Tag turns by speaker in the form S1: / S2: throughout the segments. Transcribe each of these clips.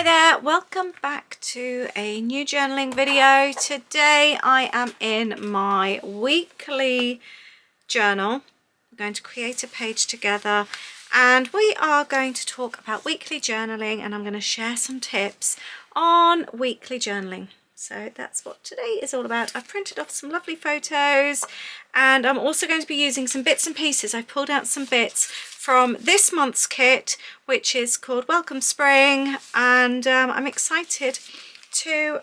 S1: there, welcome back to a new journaling video. Today I am in my weekly journal. We're going to create a page together and we are going to talk about weekly journaling, and I'm going to share some tips on weekly journaling. So that's what today is all about. I've printed off some lovely photos and I'm also going to be using some bits and pieces. I pulled out some bits from this month's kit, which is called Welcome Spring, and I'm excited to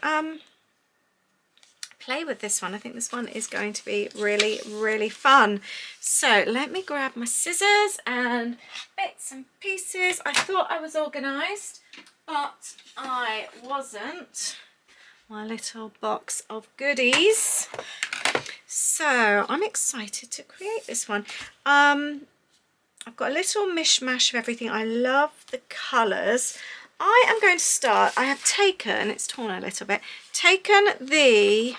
S1: play with this one. I think this one is going to be really fun. So let me grab my scissors and bits and pieces. I thought I was organised, but I wasn't. My little box of goodies. So I'm excited to create this one. I've got a little mishmash of everything. I love the colours. I am going to start. I have taken, it's torn a little bit, taken the,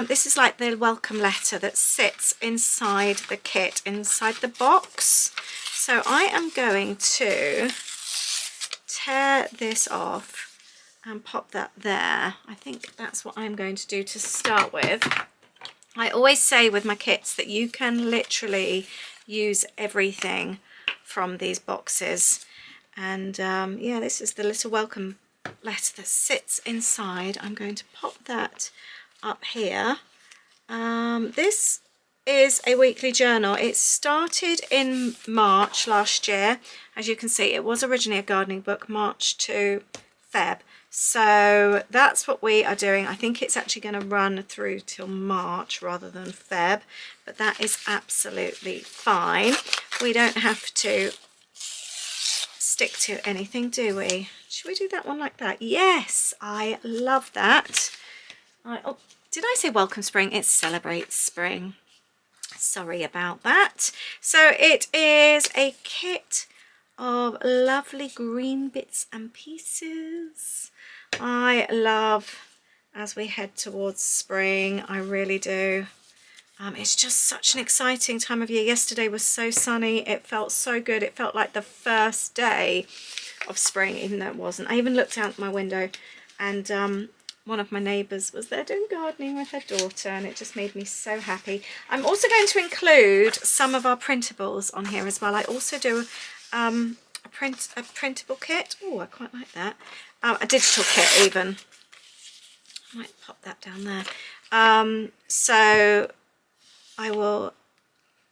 S1: this is like the welcome letter that sits inside the kit, inside the box. So I am going to tear this off and pop that there. I think that's what I'm going to do to start with. I always say with my kits that you can literally use everything from these boxes, and yeah, this is the little welcome letter that sits inside. I'm going to pop that up here. This is a weekly journal. It started in March last year. As you can see, it was originally a gardening book, March to Feb. So that's what we are doing. I think it's actually going to run through till March rather than Feb, but that is absolutely fine. We don't have to stick to anything, do we? Should we do that one like that? Yes, I love that. Oh, did I say Welcome Spring? It's Celebrate Spring. Sorry about that. So it is a kit of lovely green bits and pieces. I love as we head towards spring. I really do. It's just such an exciting time of year. Yesterday was so sunny. It felt so good. It felt like the first day of spring, even though it wasn't. I even looked out my window and one of my neighbours was there doing gardening with her daughter, and it just made me so happy. I'm also going to include some of our printables on here as well. I also do a printable kit. Oh, I quite like that. A digital kit even. I might pop that down there. So I will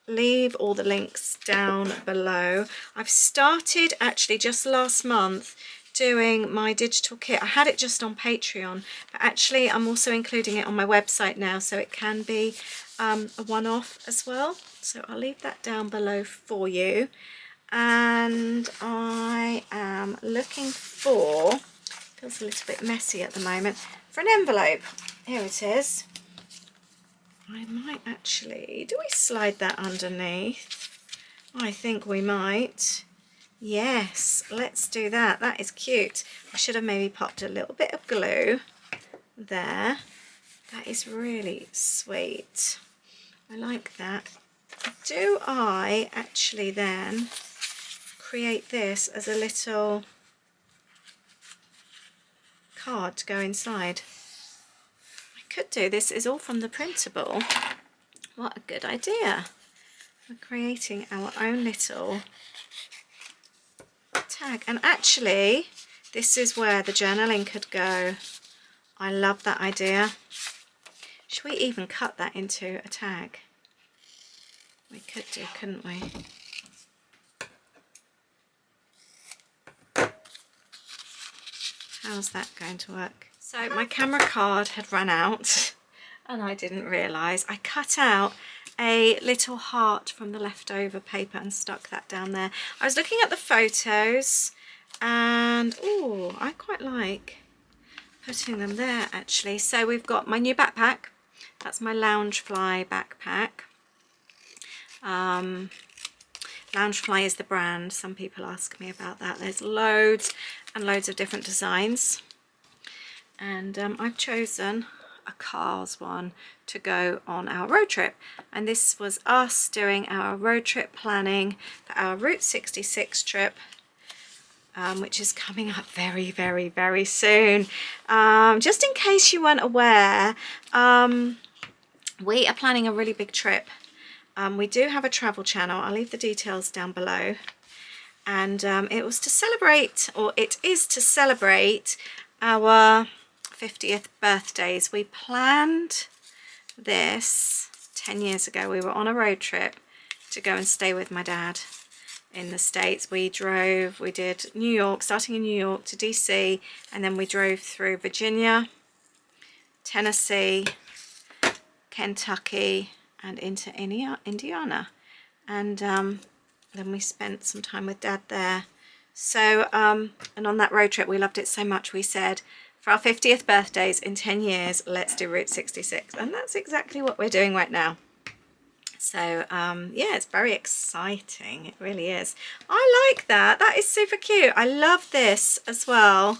S1: leave all the links down below. I've started actually just last month doing my digital kit. I had it just on Patreon, but actually I'm also including it on my website now, so it can be a one-off as well. So I'll leave that down below for you. And I am looking for, feels a little bit messy at the moment, for an envelope. Here it is. I might actually, do we slide that underneath? I think we might. Yes, let's do that. That is cute. I should have maybe popped a little bit of glue there. That is really sweet. I like that. Do I actually then create this as a little card to go inside? I could do. This is all from the printable. What a good idea. We're creating our own little tag, and actually this is where the journaling could go. I love that idea. Should we even cut that into a tag? We could do, couldn't we? How's that going to work? So my camera card had run out and I didn't realise. I cut out a little heart from the leftover paper and stuck that down there. I was looking at the photos and oh, I quite like putting them there actually. So we've got my new backpack. That's my Loungefly backpack. Loungefly is the brand. Some people ask me about that. There's loads and loads of different designs, and I've chosen a Cars one to go on our road trip, and this was us doing our road trip planning for our Route 66 trip which is coming up very, very, very soon. Just in case you weren't aware, we are planning a really big trip. We do have a travel channel. I'll leave the details down below. And it was to celebrate, or it is to celebrate, our 50th birthdays. We planned this 10 years ago. We were on a road trip to go and stay with my dad in the States. We did New York, starting in New York to DC, and then we drove through Virginia, Tennessee, Kentucky, and into Indiana. And then we spent some time with Dad there. So, and on that road trip, we loved it so much, we said, for our 50th birthdays in 10 years, let's do Route 66. And that's exactly what we're doing right now. So, yeah, it's very exciting. It really is. I like that. That is super cute. I love this as well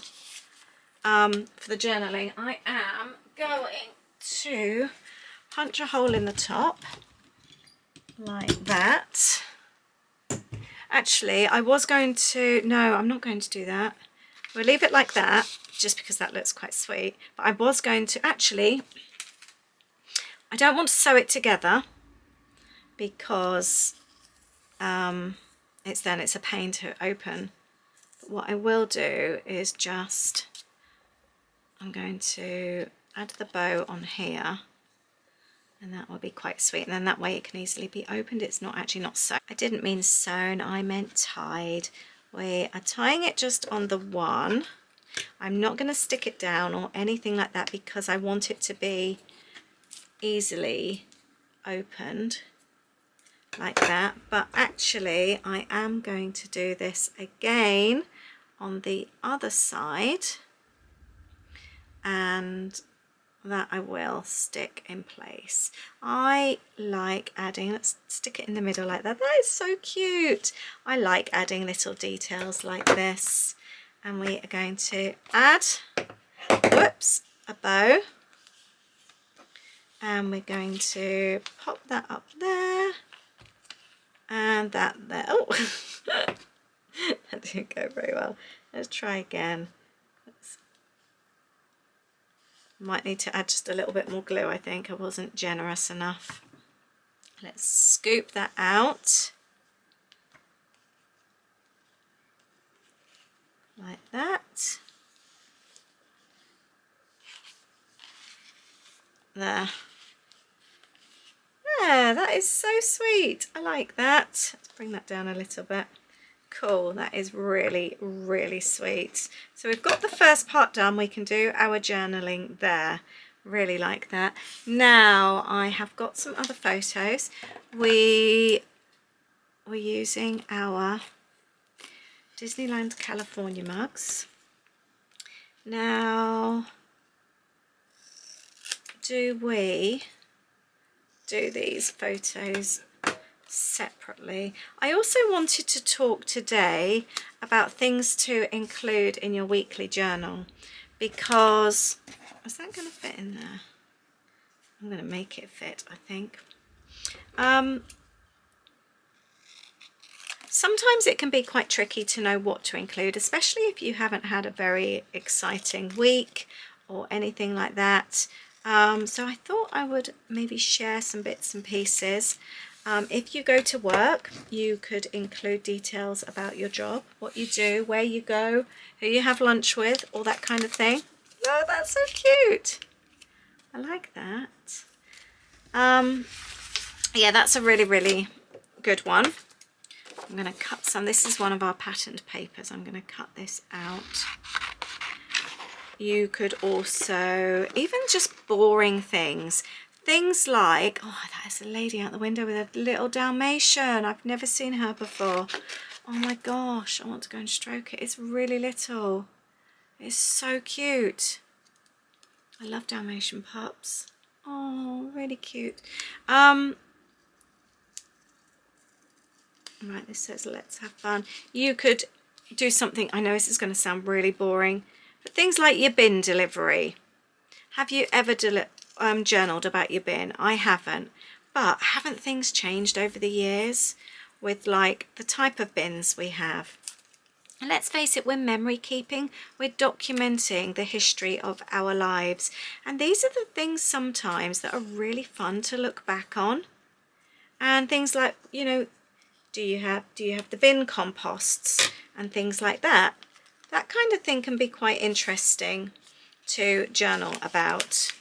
S1: for the journaling. I am going to punch a hole in the top like that. Actually, I was going to, no, I'm not going to do that. We'll leave it like that, just because that looks quite sweet. But I was going to, actually, I don't want to sew it together because it's a pain to open. But what I will do is just, I'm going to add the bow on here. And that will be quite sweet. And then that way it can easily be opened. It's not actually not sewn. I didn't mean sewn, I meant tied. We are tying it just on the one. I'm not going to stick it down or anything like that because I want it to be easily opened like that. But actually I am going to do this again on the other side. And that I will stick in place. I like adding, let's stick it in the middle like that. That is so cute. I like adding little details like this. And we are going to add, whoops, a bow. And we're going to pop that up there. And that there. Oh, that didn't go very well. Let's try again. Might need to add just a little bit more glue, I think. I wasn't generous enough. Let's scoop that out. Like that. There. Yeah, that is so sweet. I like that. Let's bring that down a little bit. Cool, that is really, really sweet. So we've got the first part done. We can do our journaling there. Really like that. Now I have got some other photos. We were using our Disneyland California mugs. Now, do we do these photos separately? I also wanted to talk today about things to include in your weekly journal, because is that going to fit in there? I'm going to make it fit, I think. Sometimes it can be quite tricky to know what to include, especially if you haven't had a very exciting week or anything like that. So I thought I would maybe share some bits and pieces. If you go to work, you could include details about your job, what you do, where you go, who you have lunch with, all that kind of thing. Oh, that's so cute. I like that. Yeah, that's a really, really good one. I'm going to cut some. This is one of our patterned papers. I'm going to cut this out. You could also, even just boring things. Things like, oh, that is a lady out the window with a little Dalmatian. I've never seen her before. Oh my gosh, I want to go and stroke it. It's really little. It's so cute. I love Dalmatian pups. Oh, really cute. Right, this says let's have fun. You could do something, I know this is going to sound really boring, but things like your bin delivery. Have you ever journaled about your bin? I haven't. But haven't things changed over the years with like the type of bins we have? And let's face it, we're memory keeping, we're documenting the history of our lives. And these are the things sometimes that are really fun to look back on. And things like, you know, do you have the bin composts and things like that? That kind of thing can be quite interesting to journal about.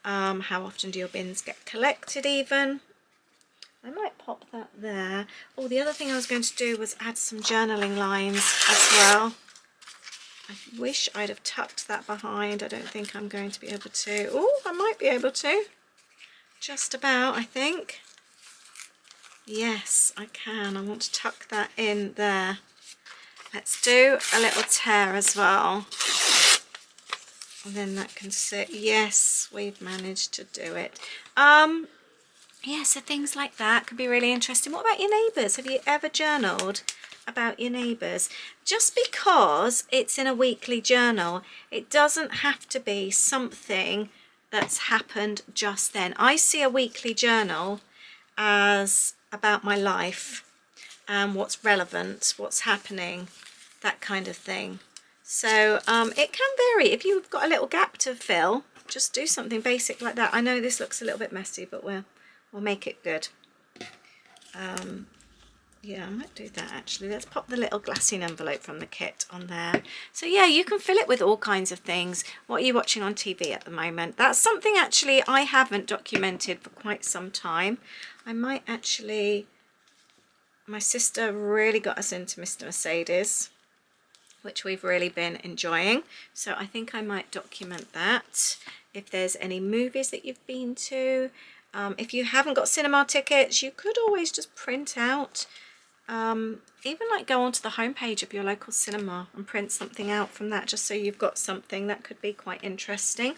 S1: How often do your bins get collected even? I might pop that there. Oh, the other thing I was going to do was add some journaling lines as well. I wish I'd have tucked that behind. I don't think I'm going to be able to. Oh, I might be able to. Just about, I think. Yes, I can. I want to tuck that in there. Let's do a little tear as well. And then that can sit. Yes, we've managed to do it. Yeah, so things like that could be really interesting. What about your neighbours? Have you ever journaled about your neighbours? Just because it's in a weekly journal, it doesn't have to be something that's happened just then. I see a weekly journal as about my life and what's relevant, what's happening, that kind of thing. So it can vary. If you've got a little gap to fill, just do something basic like that. I know this looks a little bit messy, but we'll make it good. Yeah, I might do that actually. Let's pop the little glassine envelope from the kit on there. So yeah, you can fill it with all kinds of things. What are you watching on TV at the moment? That's something actually I haven't documented for quite some time. I might actually, my sister really got us into Mr. Mercedes, which we've really been enjoying. So I think I might document that. If there's any movies that you've been to, if you haven't got cinema tickets, you could always just print out, even like go onto the homepage of your local cinema and print something out from that, just so you've got something. That could be quite interesting.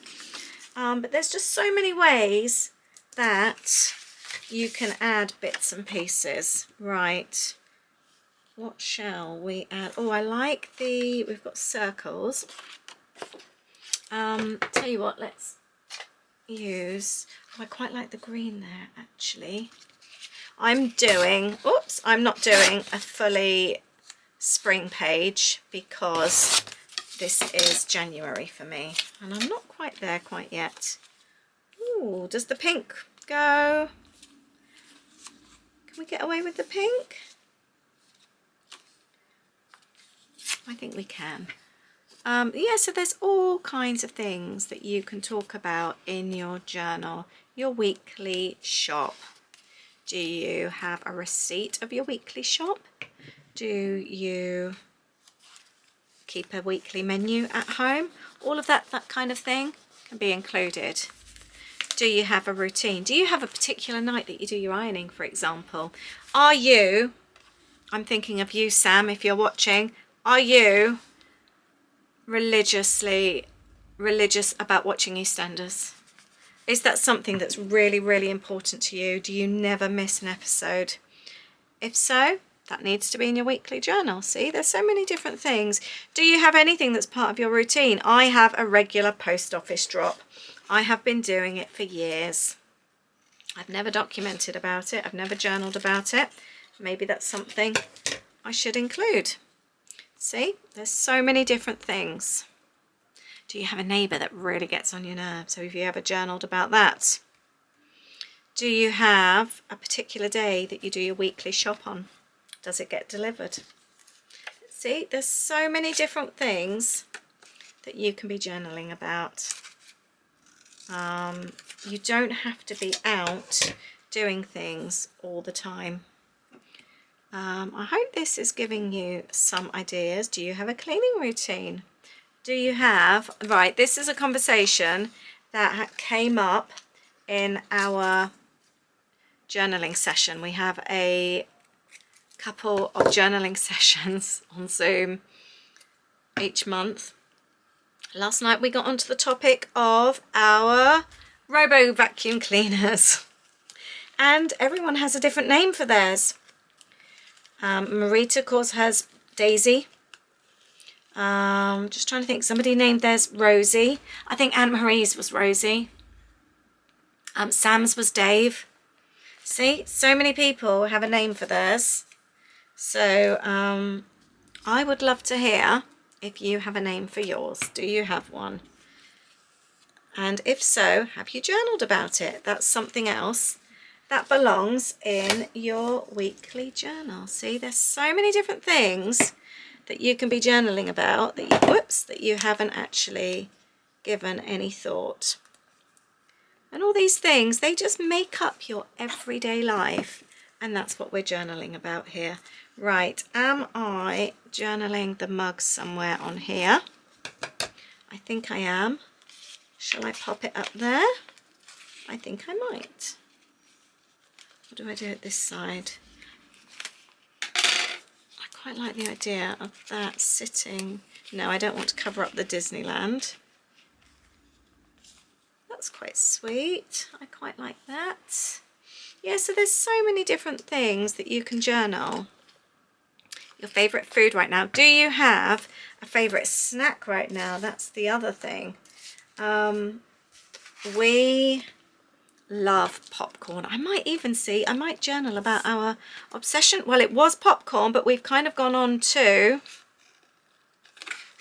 S1: But there's just so many ways that you can add bits and pieces. Right, what shall we add? Oh, I like we've got circles. Tell you what, let's use, I quite like the green there actually. I'm not doing a fully spring page because this is January for me and I'm not quite there quite yet. Ooh, does the pink go? Can we get away with the pink? I think we can. Yeah, so there's all kinds of things that you can talk about in your journal. Your weekly shop. Do you have a receipt of your weekly shop? Do you keep a weekly menu at home? All of that kind of thing can be included. Do you have a routine? Do you have a particular night that you do your ironing, for example? Are you, I'm thinking of you, Sam, if you're watching, are you religious about watching EastEnders? Is that something that's really, really important to you? Do you never miss an episode? If so, that needs to be in your weekly journal. See, there's so many different things. Do you have anything that's part of your routine? I have a regular post office drop. I have been doing it for years. I've never documented about it. I've never journaled about it. Maybe that's something I should include. See, there's so many different things. Do you have a neighbour that really gets on your nerves? So have you ever journaled about that? Do you have a particular day that you do your weekly shop on? Does it get delivered? See, there's so many different things that you can be journaling about. You don't have to be out doing things all the time. I hope this is giving you some ideas. Do you have a cleaning routine? Do you have, right, this is a conversation that came up in our journaling session. We have a couple of journaling sessions on Zoom each month. Last night we got onto the topic of our robo vacuum cleaners, and everyone has a different name for theirs. Marita, of course, has Daisy. Just trying to think, somebody named theirs Rosie. I think Aunt Marie's was Rosie. Sam's was Dave. See, so many people have a name for theirs. So I would love to hear if you have a name for yours. Do you have one? And if so, have you journaled about it? That's something else that belongs in your weekly journal. See, there's so many different things that you can be journaling about that you haven't actually given any thought. And all these things, they just make up your everyday life. And that's what we're journaling about here. Right, am I journaling the mug somewhere on here? I think I am. Shall I pop it up there? I think I might. What do I do at this side? I quite like the idea of that sitting. No, I don't want to cover up the Disneyland. That's quite sweet. I quite like that. Yeah, so there's so many different things that you can journal. Your favourite food right now. Do you have a favourite snack right now? That's the other thing. We love popcorn. I might journal about our obsession. Well, it was popcorn, but we've kind of gone on to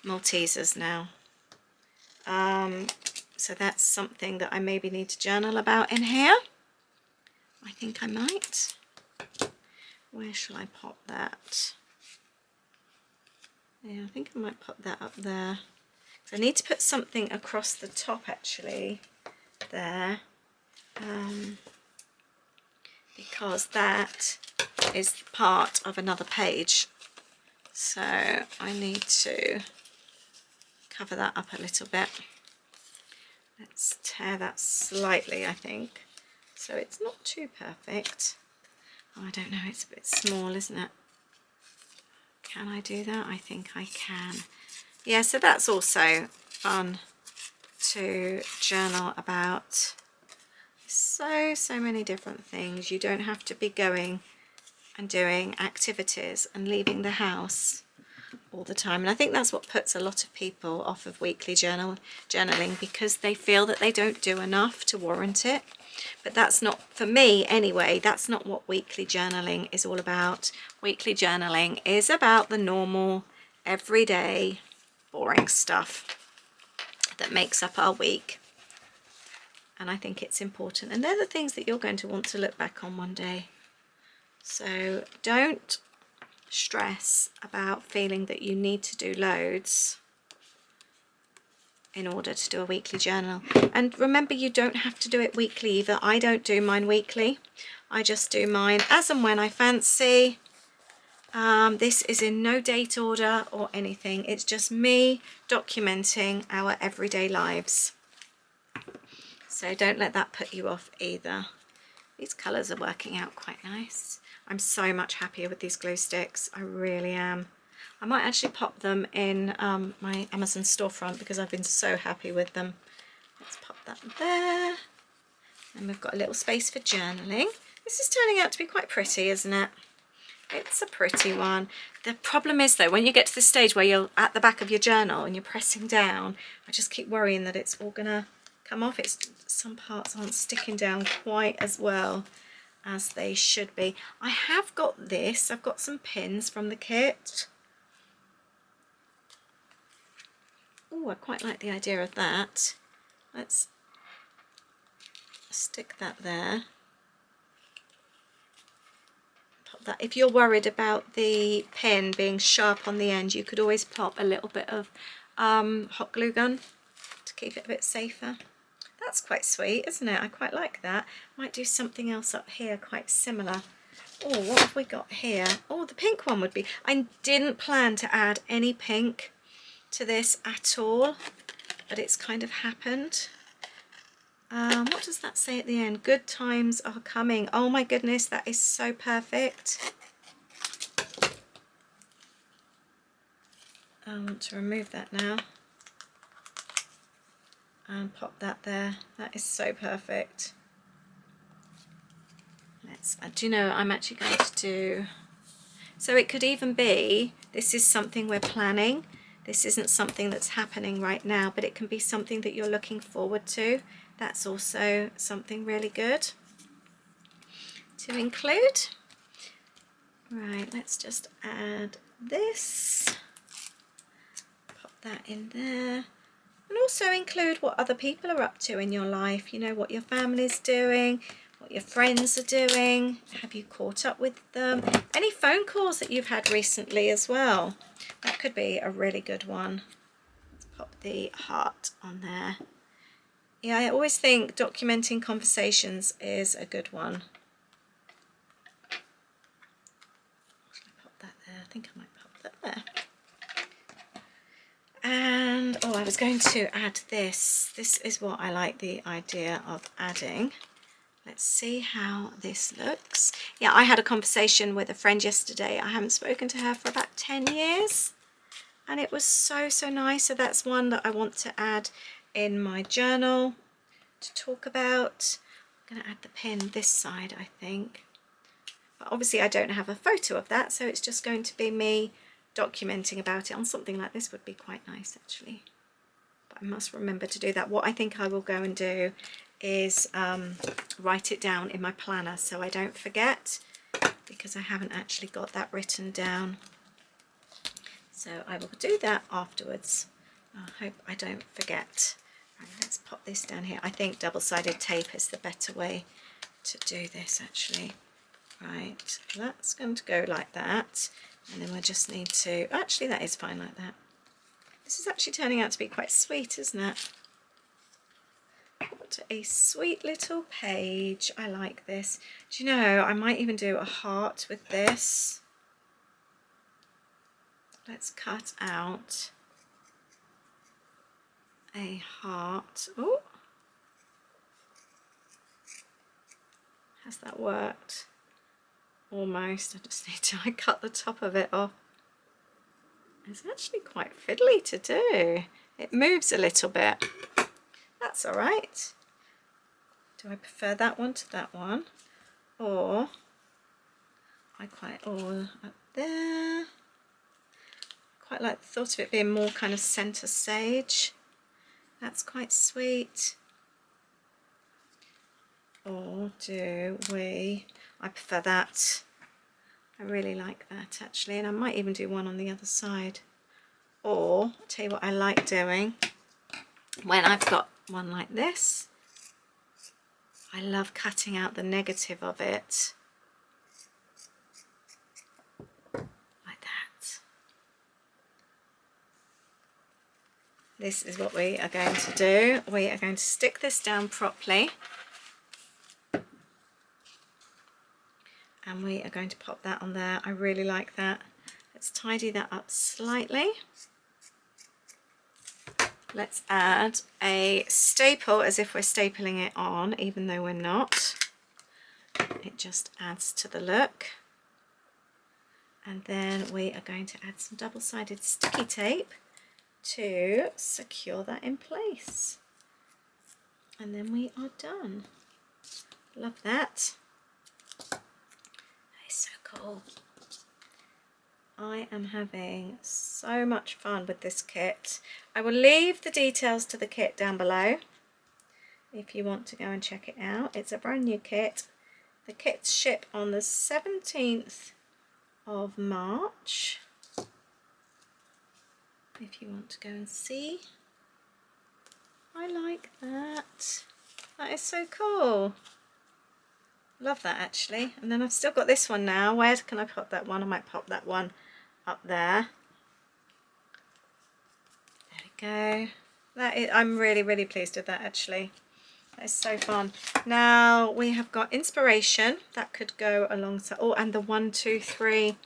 S1: Maltesers now. So that's something that I maybe need to journal about in here. I think I might. Where shall I pop that? Yeah, I think I might pop that up there. So I need to put something across the top actually there, because that is part of another page. So I need to cover that up a little bit. Let's tear that slightly, I think, so it's not too perfect. Oh, I don't know, it's a bit small, isn't it? Can I do that? I think I can. Yeah, so that's also fun to journal about. So many different things. You don't have to be going and doing activities and leaving the house all the time. And I think that's what puts a lot of people off of weekly journaling, because they feel that they don't do enough to warrant it. But that's not, for me anyway, that's not what weekly journaling is all about. Weekly journaling is about the normal, everyday, boring stuff that makes up our week. And I think it's important. And they're the things that you're going to want to look back on one day. So don't stress about feeling that you need to do loads in order to do a weekly journal. And remember, you don't have to do it weekly either. I don't do mine weekly. I just do mine as and when I fancy. This is in no date order or anything. It's just me documenting our everyday lives. So don't let that put you off either. These colours are working out quite nice. I'm so much happier with these glue sticks. I really am. I might actually pop them in my Amazon storefront because I've been so happy with them. Let's pop that there. And we've got a little space for journaling. This is turning out to be quite pretty, isn't it? It's a pretty one. The problem is though, when you get to the stage where you're at the back of your journal and you're pressing down, I just keep worrying that it's all gonna come off. Some parts aren't sticking down quite as well as they should be. I have got this. I've got some pins from the kit. Oh, I quite like the idea of that. Let's stick that there. Pop that. If you're worried about the pin being sharp on the end, you could always pop a little bit of hot glue gun to keep it a bit safer. That's quite sweet, isn't it? I quite like that. Might do something else up here quite similar. Oh, what have we got here? Oh, the pink one would be... I didn't plan to add any pink to this at all, but it's kind of happened. What does that say at the end? Good times are coming. Oh my goodness, that is so perfect. I want to remove that now and pop that there. That is so perfect. Do you know, I'm actually going to do, so it could even be, this is something we're planning. This isn't something that's happening right now, but it can be something that you're looking forward to. That's also something really good to include. Right, let's just add this. that in there. And also include what other people are up to in your life, you know, what your family's doing, what your friends are doing. Have you caught up with them? Any phone calls that you've had recently as well. That could be a really good one. Let's pop the heart on there. Yeah, I always think documenting conversations is a good one. Should I pop that there? I think I might pop that there. And, oh, I was going to add this. This is what I like the idea of adding. Let's see how this looks. Yeah, I had a conversation with a friend yesterday. I haven't spoken to her for about 10 years. And it was so, so nice. So that's one that I want to add in my journal to talk about. I'm going to add the pin this side, I think. But obviously I don't have a photo of that, so it's just going to be me documenting about it on something like this. Would be quite nice, actually. But I must remember to do that. What I think I will go and do is write it down in my planner so I don't forget, because I haven't actually got that written down. So I will do that afterwards. I hope I don't forget. Right, let's pop this down here. I think double-sided tape is the better way to do this, actually. Right, that's going to go like that, and then we'll just need to, actually that is fine like that. This is actually turning out to be quite sweet, isn't it? What a sweet little page. I like this. Do you know, I might even do a heart with this. Let's cut out a heart. Oh, has that worked? Almost. I just need to cut the top of it off. It's actually quite fiddly to do. It moves a little bit. That's all right. Do I prefer that one to that one? Or I quite, or up there. Quite like the thought of it being more kind of centre stage. That's quite sweet. Or do we, I prefer that. I really like that actually, and I might even do one on the other side. Or, I'll tell you what I like doing, when I've got one like this, I love cutting out the negative of it. Like that. This is what we are going to do. We are going to stick this down properly. And we are going to pop that on there. I really like that. Let's tidy that up slightly. Let's add a staple as if we're stapling it on, even though we're not. It just adds to the look. And then we are going to add some double-sided sticky tape to secure that in place. And then we are done. Love that. So cool. I am having so much fun with this kit. I will leave the details to the kit down below if you want to go and check it out. It's a brand new kit. The kits ship on the 17th of March if you want to go and see. I like that. That is so cool. Love that actually. And then I've still got this one now. Where can I pop that one? I might pop that one up there. There we go. That is, I'm really, really pleased with that actually. That is so fun. Now we have got inspiration that could go alongside. Oh, and the 1, 2, 3.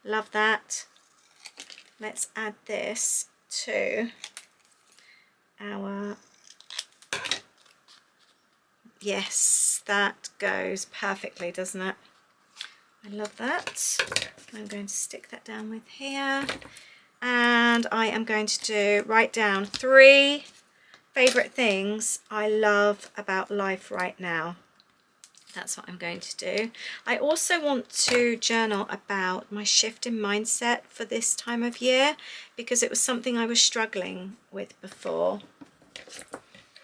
S1: Love that. Let's add this to our, yes, that goes perfectly, doesn't it? I love that. I'm going to stick that down with here, and I am going to write down 3 favourite things I love about life right now. That's what I'm going to do. I also want to journal about my shift in mindset for this time of year, because it was something I was struggling with before.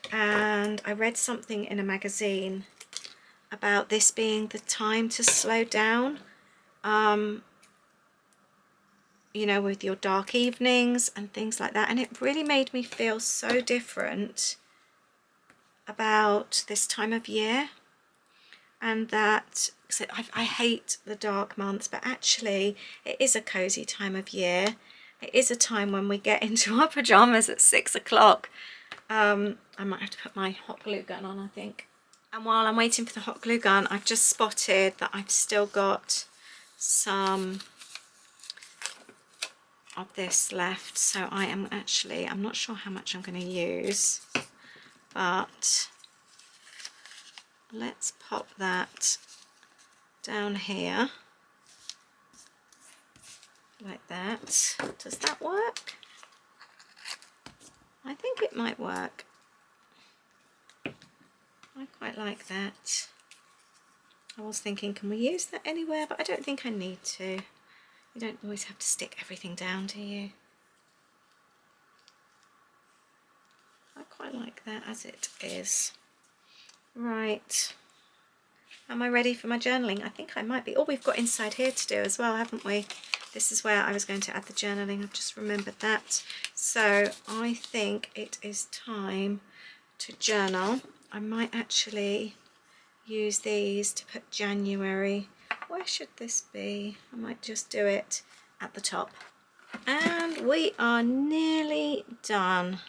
S1: And I read something in a magazine about this being the time to slow down. you know, with your dark evenings and things like that. And it really made me feel so different about this time of year. And that, I hate the dark months, but actually it is a cozy time of year. It is a time when we get into our pajamas at 6 o'clock. I might have to put my hot glue gun on, I think. And while I'm waiting for the hot glue gun, I've just spotted that I've still got some of this left. So I'm not sure how much I'm going to use, but let's pop that down here like that. Does that work? I think it might work. I quite like that. I was thinking, can we use that anywhere? But I don't think I need to. You don't always have to stick everything down, do you? I quite like that as it is. Right. Am I ready for my journaling? I think I might be. Oh, we've got inside here to do as well, haven't we? This is where I was going to add the journaling. I've just remembered that. So I think it is time to journal. I might actually use these to put January. Where should this be? I might just do it at the top. And we are nearly done.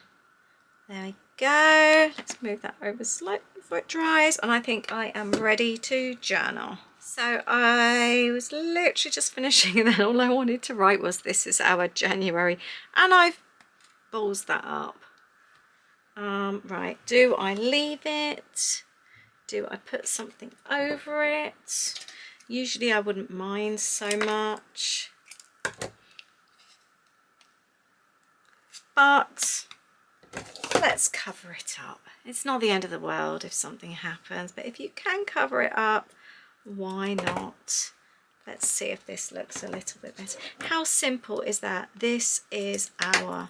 S1: There we go. Let's move that over slightly before it dries, and I think I am ready to journal. So I was literally just finishing, and then all I wanted to write was, this is our January, and I've ballsed that up. Right, do I leave it? Do I put something over it? Usually I wouldn't mind so much, but let's cover it up. It's not the end of the world if something happens, but if you can cover it up, why not? Let's see if this looks a little bit better. How simple is that? This is our,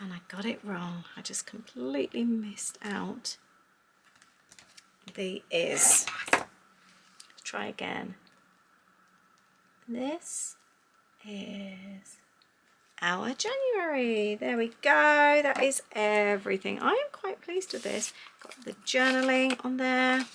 S1: and I got it wrong. I just completely missed out the is. Let's try again. This is our January. There we go. That is everything. I am quite pleased with this. Got the journaling on there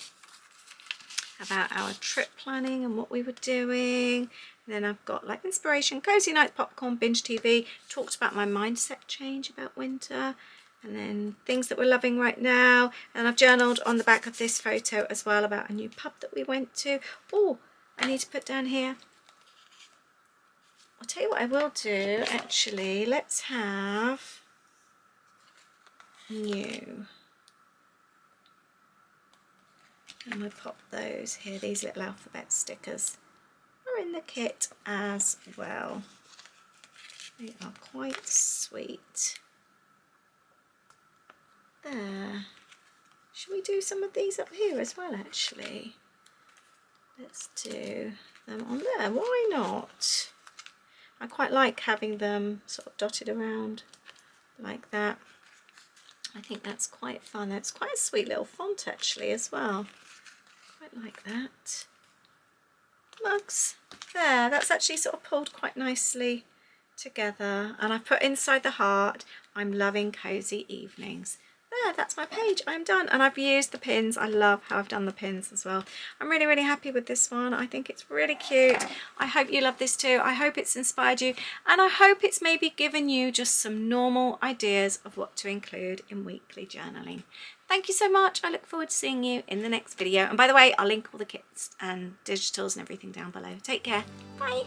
S1: about our trip planning and what we were doing. And then I've got like inspiration, cozy nights, popcorn, binge TV. Talked about my mindset change about winter, and then things that we're loving right now. And I've journaled on the back of this photo as well about a new pub that we went to. Oh, I need to put down here. I'll tell you what I will do, actually. Let's have new. And we'll pop those here. These little alphabet stickers are in the kit as well. They are quite sweet. There. Should we do some of these up here as well, actually? Let's do them on there. Why not? I quite like having them sort of dotted around like that. I think that's quite fun. It's quite a sweet little font actually as well. Quite like that. Mugs. There, that's actually sort of pulled quite nicely together. And I've put inside the heart, I'm loving cozy evenings. There, that's my page. I'm done, and I've used the pins. I love how I've done the pins as well. I'm really, really happy with this one. I think it's really cute. I hope you love this too. I hope it's inspired you, and I hope it's maybe given you just some normal ideas of what to include in weekly journaling. Thank you so much. I look forward to seeing you in the next video. And by the way, I'll link all the kits and digitals and everything down below. Take care. Bye.